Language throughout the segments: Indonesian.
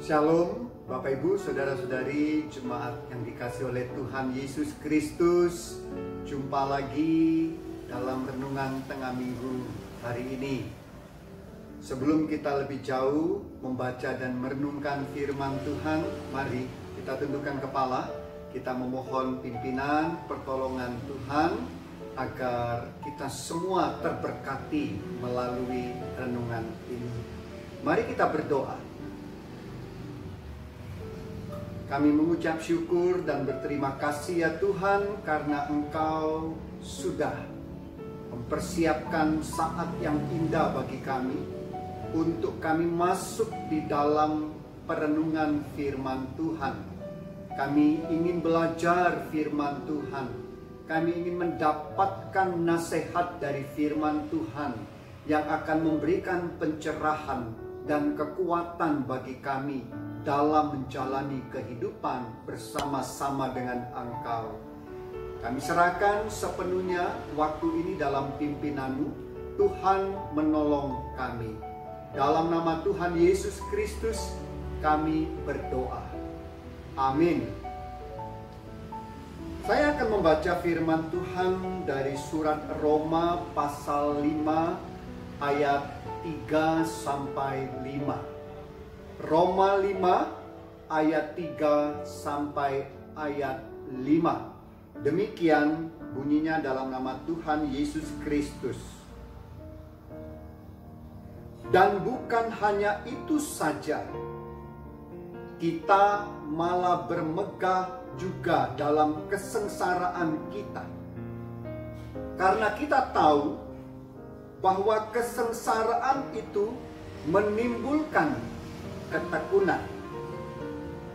Shalom, Bapak Ibu, Saudara-saudari, jemaat yang dikasih oleh Tuhan Yesus Kristus. Jumpa lagi dalam renungan tengah minggu hari ini. Sebelum kita lebih jauh membaca dan merenungkan firman Tuhan, mari kita tundukkan kepala. Kita memohon pimpinan, pertolongan Tuhan agar kita semua terberkati melalui renungan ini. Mari kita berdoa. Kami mengucap syukur dan berterima kasih ya Tuhan, karena Engkau sudah mempersiapkan saat yang indah bagi kami untuk kami masuk di dalam perenungan firman Tuhan. Kami ingin belajar firman Tuhan. Kami ingin mendapatkan nasihat dari firman Tuhan yang akan memberikan pencerahan dan kekuatan bagi kami dalam menjalani kehidupan bersama-sama dengan Engkau. Kami serahkan sepenuhnya waktu ini dalam pimpinan-Mu. Tuhan menolong kami. Dalam nama Tuhan Yesus Kristus kami berdoa. Amin. Saya akan membaca firman Tuhan dari surat Roma pasal 5 ayat 3 sampai 5. Roma 5 ayat 3 sampai ayat 5. Demikian bunyinya dalam nama Tuhan Yesus Kristus. Dan bukan hanya itu saja, kita malah bermegah juga dalam kesengsaraan kita. Karena kita tahu bahwa kesengsaraan itu menimbulkan ketekunan,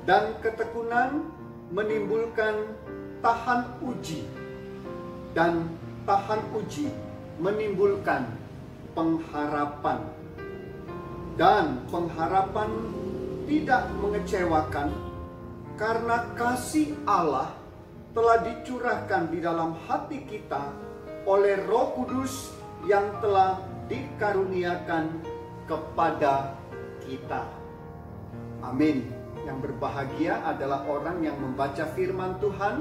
dan ketekunan menimbulkan tahan uji, dan tahan uji menimbulkan pengharapan, dan pengharapan tidak mengecewakan karena kasih Allah telah dicurahkan di dalam hati kita oleh Roh Kudus yang telah dikaruniakan kepada kita. Amin. Yang berbahagia adalah orang yang membaca firman Tuhan,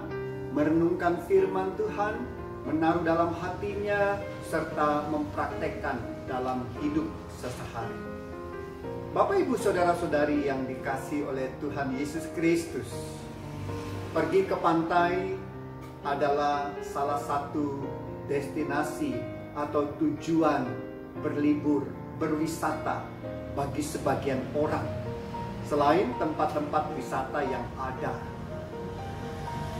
merenungkan firman Tuhan, menaruh dalam hatinya, serta mempraktekkan dalam hidup sehari-hari. Bapak, Ibu, Saudara-saudari yang dikasihi oleh Tuhan Yesus Kristus, pergi ke pantai adalah salah satu destinasi atau tujuan berlibur, berwisata bagi sebagian orang, selain tempat-tempat wisata yang ada.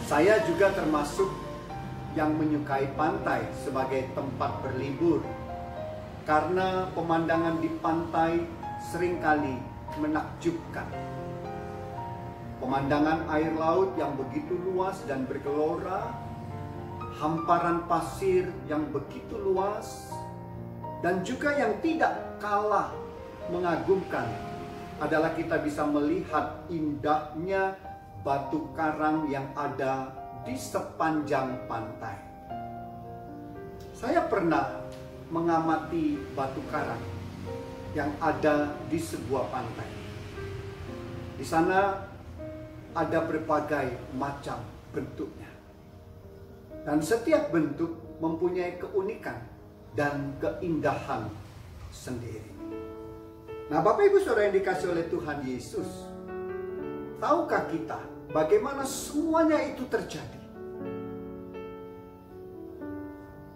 Saya juga termasuk yang menyukai pantai sebagai tempat berlibur, karena pemandangan di pantai seringkali menakjubkan. Pemandangan air laut yang begitu luas dan bergelora, hamparan pasir yang begitu luas, dan juga yang tidak kalah mengagumkan adalah kita bisa melihat indahnya batu karang yang ada di sepanjang pantai. Saya pernah mengamati batu karang yang ada di sebuah pantai. Di sana ada berbagai macam bentuknya, dan setiap bentuk mempunyai keunikan dan keindahan sendiri. Nah, Bapak, Ibu, Saudara yang dikasih oleh Tuhan Yesus, tahukah kita bagaimana semuanya itu terjadi?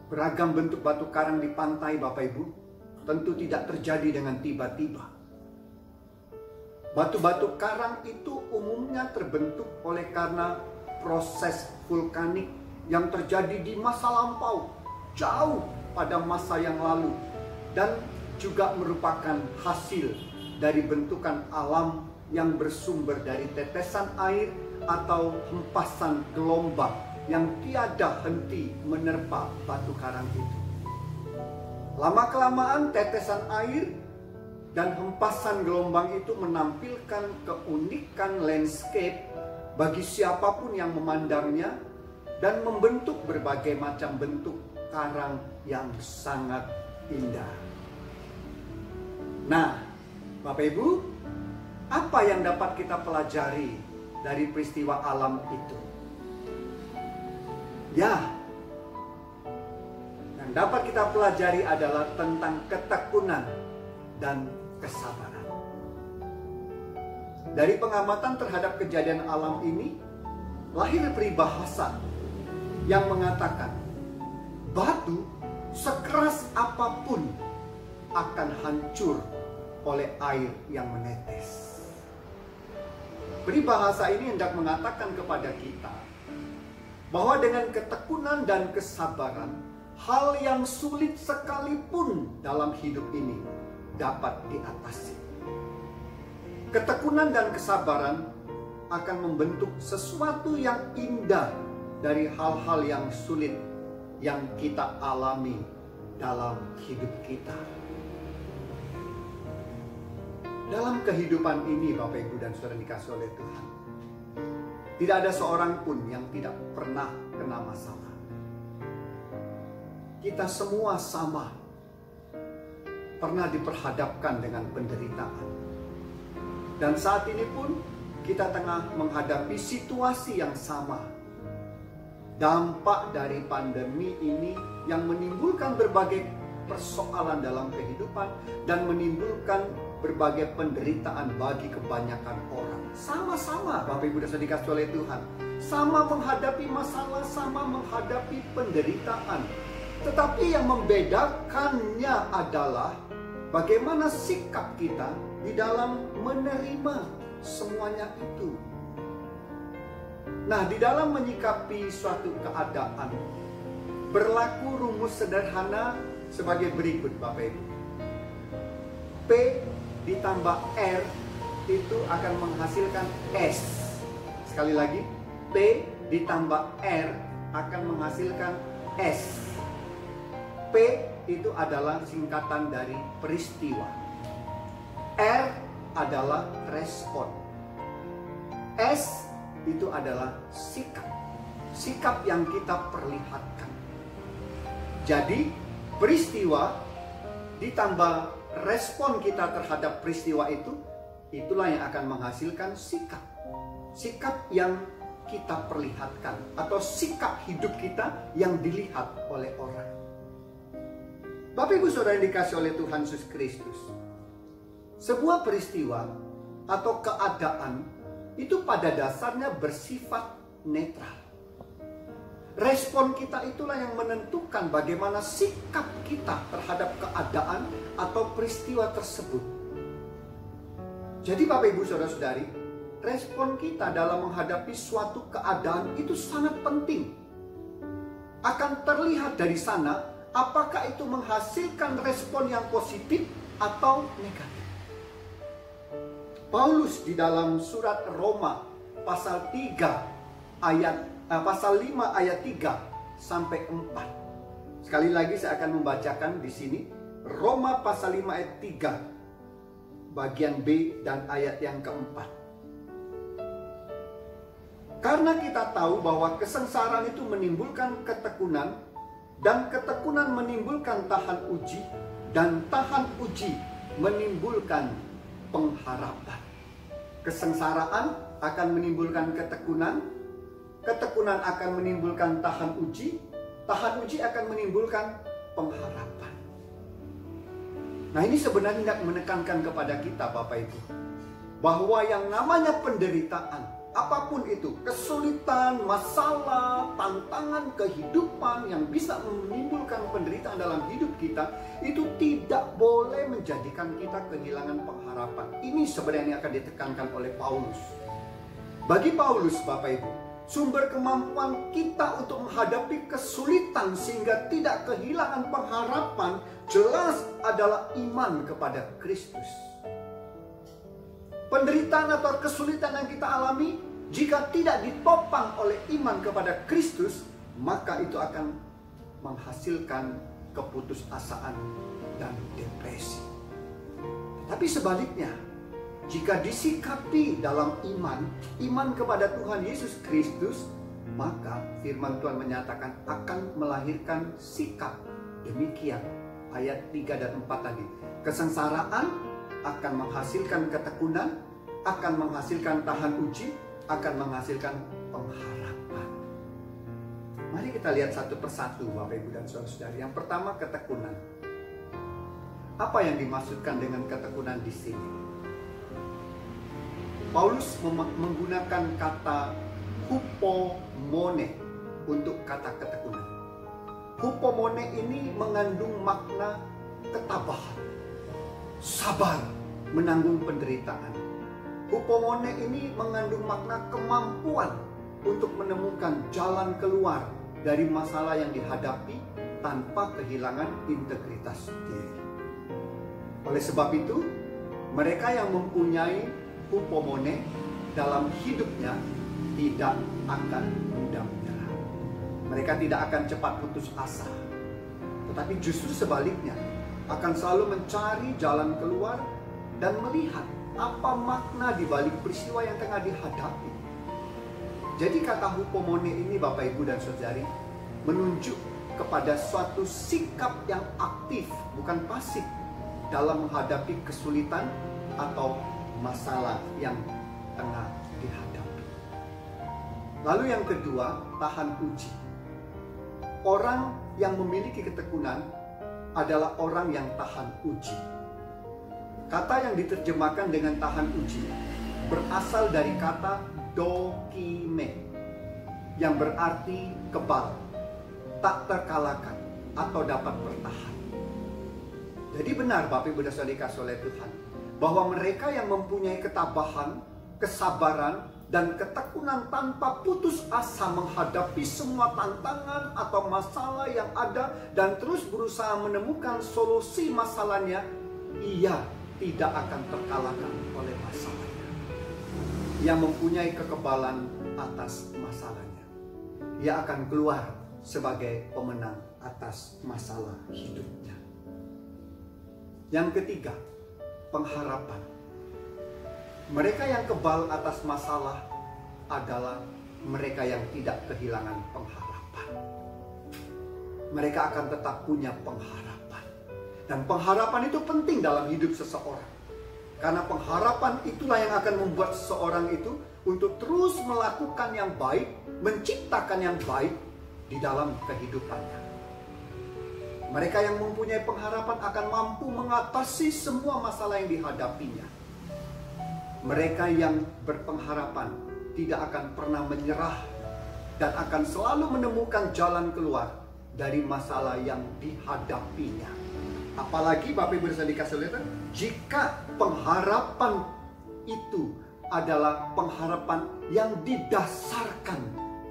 Beragam bentuk batu karang di pantai, Bapak Ibu, tentu tidak terjadi dengan tiba-tiba. Batu-batu karang itu umumnya terbentuk oleh karena proses vulkanik yang terjadi di masa lampau, jauh pada masa yang lalu, dan juga merupakan hasil dari bentukan alam yang bersumber dari tetesan air atau hempasan gelombang yang tiada henti menerpa batu karang itu. Lama-kelamaan tetesan air dan hempasan gelombang itu menampilkan keunikan landscape bagi siapapun yang memandangnya, dan membentuk berbagai macam bentuk karang yang sangat indah. Nah, Bapak Ibu, Apa yang dapat kita pelajari dari peristiwa alam itu? Ya, yang dapat kita pelajari adalah tentang ketekunan dan kesabaran. Dari pengamatan terhadap kejadian alam ini, lahir peribahasa yang mengatakan, batu sekeras apapun akan hancur oleh air yang menetes. Peribahasa ini hendak mengatakan kepada kita bahwa dengan ketekunan dan kesabaran, hal yang sulit sekalipun dalam hidup ini dapat diatasi. Ketekunan dan kesabaran akan membentuk sesuatu yang indah dari hal-hal yang sulit yang kita alami dalam hidup kita. Dalam kehidupan ini, Bapak, Ibu, dan Saudara dikasih oleh Tuhan, tidak ada seorang pun yang tidak pernah kena masalah. Kita semua sama pernah diperhadapkan dengan penderitaan. Dan saat ini pun kita tengah menghadapi situasi yang sama. Dampak dari pandemi ini yang menimbulkan berbagai persoalan dalam kehidupan dan menimbulkan berbagai penderitaan bagi kebanyakan orang. Sama-sama, Bapak Ibu dan Saudara dikasihi oleh Tuhan, sama menghadapi masalah, sama menghadapi penderitaan. Tetapi yang membedakannya adalah bagaimana sikap kita di dalam menerima semuanya itu. Nah, di dalam menyikapi suatu keadaan, berlaku rumus sederhana sebagai berikut, Bapak Ibu. P ditambah R itu akan menghasilkan S. Sekali lagi, P ditambah R akan menghasilkan S. P itu adalah singkatan dari peristiwa. R adalah respon. S itu adalah sikap. Sikap yang kita perlihatkan. Jadi, peristiwa ditambah respon kita terhadap peristiwa itu, itulah yang akan menghasilkan sikap. Sikap yang kita perlihatkan atau sikap hidup kita yang dilihat oleh orang. Bapak Ibu Saudara yang dikasihi oleh Tuhan Yesus Kristus, sebuah peristiwa atau keadaan itu pada dasarnya bersifat netral. Respon kita itulah yang menentukan bagaimana sikap kita terhadap keadaan atau peristiwa tersebut. Jadi Bapak Ibu Saudara-saudari, respon kita dalam menghadapi suatu keadaan itu sangat penting. Akan terlihat dari sana apakah itu menghasilkan respon yang positif atau negatif. Paulus di dalam surat Roma pasal 5 ayat 3 sampai 4. Sekali lagi saya akan membacakan di sini Roma pasal 5 ayat 3 bagian B dan ayat yang keempat. Karena kita tahu bahwa kesengsaraan itu menimbulkan ketekunan, dan ketekunan menimbulkan tahan uji, dan tahan uji menimbulkan pengharapan. Kesengsaraan akan menimbulkan ketekunan, ketekunan akan menimbulkan tahan uji akan menimbulkan pengharapan. Nah, ini sebenarnya hendak menekankan kepada kita, Bapak Ibu, bahwa yang namanya penderitaan, apapun itu, kesulitan, masalah, tantangan kehidupan yang bisa menimbulkan penderitaan dalam hidup kita, itu tidak boleh menjadikan kita kehilangan pengharapan. Ini sebenarnya akan ditekankan oleh Paulus. Bagi Paulus, Bapak Ibu, sumber kemampuan kita untuk menghadapi kesulitan sehingga tidak kehilangan pengharapan jelas adalah iman kepada Kristus. Penderitaan atau kesulitan yang kita alami, jika tidak ditopang oleh iman kepada Kristus, maka itu akan menghasilkan keputusasaan dan depresi. Tapi sebaliknya, jika disikapi dalam iman kepada Tuhan Yesus Kristus, maka firman Tuhan menyatakan akan melahirkan sikap demikian. Ayat 3 dan 4 tadi. Kesengsaraan akan menghasilkan ketekunan, akan menghasilkan tahan uji, akan menghasilkan pengharapan. Mari kita lihat satu persatu Bapak Ibu dan Saudara-saudari. Yang pertama, ketekunan. Apa yang dimaksudkan dengan ketekunan di sini? Paulus menggunakan kata hupomone untuk kata ketekunan. Hupomone ini mengandung makna ketabahan, sabar menanggung penderitaan. Hupomone ini mengandung makna kemampuan untuk menemukan jalan keluar dari masalah yang dihadapi tanpa kehilangan integritas diri. Oleh sebab itu, mereka yang mempunyai hupomone dalam hidupnya tidak akan mudah menyerah. Mereka tidak akan cepat putus asa, tetapi justru sebaliknya akan selalu mencari jalan keluar dan melihat apa makna di balik peristiwa yang tengah dihadapi. Jadi kata hupomone ini Bapak Ibu dan Saudari menunjuk kepada suatu sikap yang aktif, bukan pasif, dalam menghadapi kesulitan atau masalah yang tengah dihadapi. Lalu yang kedua, tahan uji. Orang yang memiliki ketekunan adalah orang yang tahan uji. Kata yang diterjemahkan dengan tahan uji berasal dari kata dokime, yang berarti kebal, tak terkalahkan, atau dapat bertahan. Jadi benar Bapak Ibu dan Saudara dikasihi oleh Tuhan, bahwa mereka yang mempunyai ketabahan, kesabaran, dan ketekunan tanpa putus asa menghadapi semua tantangan atau masalah yang ada dan terus berusaha menemukan solusi masalahnya, ia tidak akan terkalahkan oleh masalahnya. Yang mempunyai kekebalan atas masalahnya, ia akan keluar sebagai pemenang atas masalah hidupnya. Yang ketiga, pengharapan. Mereka yang kebal atas masalah adalah mereka yang tidak kehilangan pengharapan. Mereka akan tetap punya pengharapan. Dan pengharapan itu penting dalam hidup seseorang. Karena pengharapan itulah yang akan membuat seseorang itu untuk terus melakukan yang baik, menciptakan yang baik di dalam kehidupannya. Mereka yang mempunyai pengharapan akan mampu mengatasi semua masalah yang dihadapinya. Mereka yang berpengharapan tidak akan pernah menyerah dan akan selalu menemukan jalan keluar dari masalah yang dihadapinya. Apalagi Bapak Ibu dan dikasihi oleh Tuhan, jika pengharapan itu adalah pengharapan yang didasarkan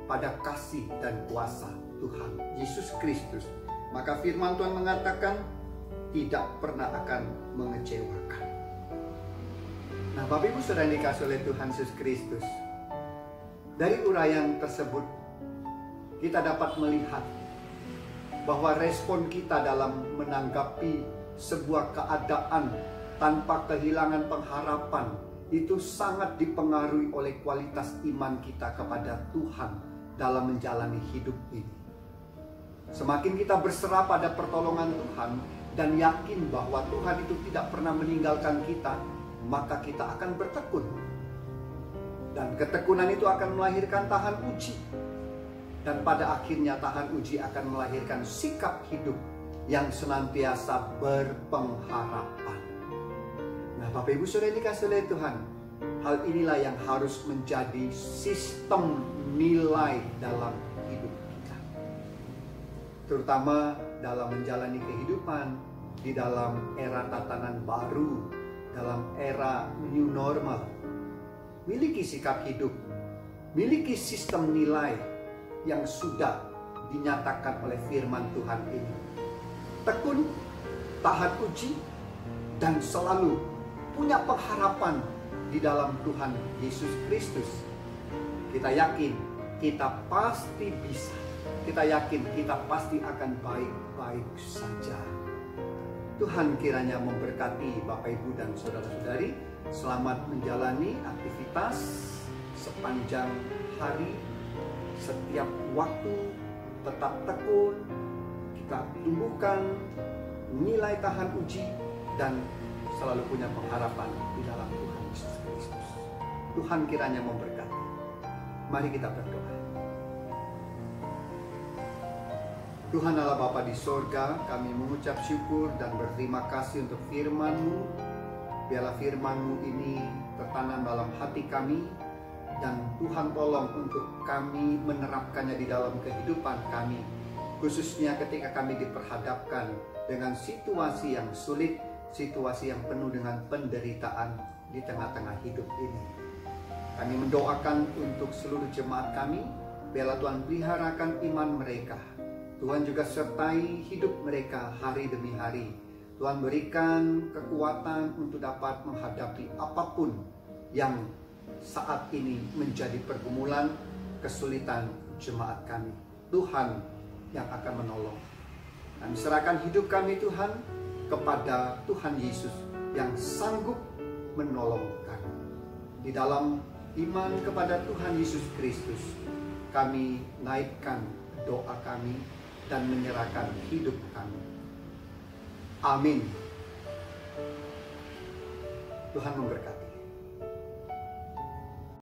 pada kasih dan kuasa Tuhan Yesus Kristus, maka firman Tuhan mengatakan tidak pernah akan mengecewakan. Nah Bapak Ibu Saudara yang dikasihi oleh Tuhan Yesus Kristus, dari uraian tersebut kita dapat melihat bahwa respon kita dalam menanggapi sebuah keadaan tanpa kehilangan pengharapan itu sangat dipengaruhi oleh kualitas iman kita kepada Tuhan dalam menjalani hidup ini. Semakin kita berserah pada pertolongan Tuhan dan yakin bahwa Tuhan itu tidak pernah meninggalkan kita, maka kita akan bertekun. Dan ketekunan itu akan melahirkan tahan uji. Dan pada akhirnya tahan uji akan melahirkan sikap hidup yang senantiasa berpengharapan. Nah Bapak Ibu Saudara dikasihi oleh Tuhan, hal inilah yang harus menjadi sistem nilai dalam hidup kita. Terutama dalam menjalani kehidupan di dalam era tatanan baru, dalam era new normal. Miliki sikap hidup, miliki sistem nilai yang sudah dinyatakan oleh firman Tuhan ini. Tekun, tahan uji, dan selalu punya pengharapan di dalam Tuhan Yesus Kristus. Kita yakin kita pasti bisa. Kita yakin kita pasti akan baik-baik saja. Tuhan kiranya memberkati Bapak Ibu dan saudara-saudari. Selamat menjalani aktivitas sepanjang hari. Setiap waktu tetap tekun, kita tumbuhkan nilai tahan uji, dan selalu punya pengharapan di dalam Tuhan Yesus Kristus. Tuhan kiranya memberkati. Mari kita berdoa. Tuhan Allah Bapa di sorga, kami mengucap syukur dan berterima kasih untuk firman-Mu. Biarlah firman-Mu ini tertanam dalam hati kami, dan Tuhan tolong untuk kami menerapkannya di dalam kehidupan kami, khususnya ketika kami diperhadapkan dengan situasi yang sulit, situasi yang penuh dengan penderitaan di tengah-tengah hidup ini. Kami mendoakan untuk seluruh jemaat kami, biarlah Tuhan peliharakan iman mereka. Tuhan juga sertai hidup mereka hari demi hari. Tuhan berikan kekuatan untuk dapat menghadapi apapun yang saat ini menjadi pergumulan, kesulitan jemaat kami. Tuhan yang akan menolong. Kami serahkan hidup kami Tuhan kepada Tuhan Yesus yang sanggup menolong kami. Di dalam iman kepada Tuhan Yesus Kristus, kami naikkan doa kami dan menyerahkan hidup kami. Amin. Tuhan memberkati.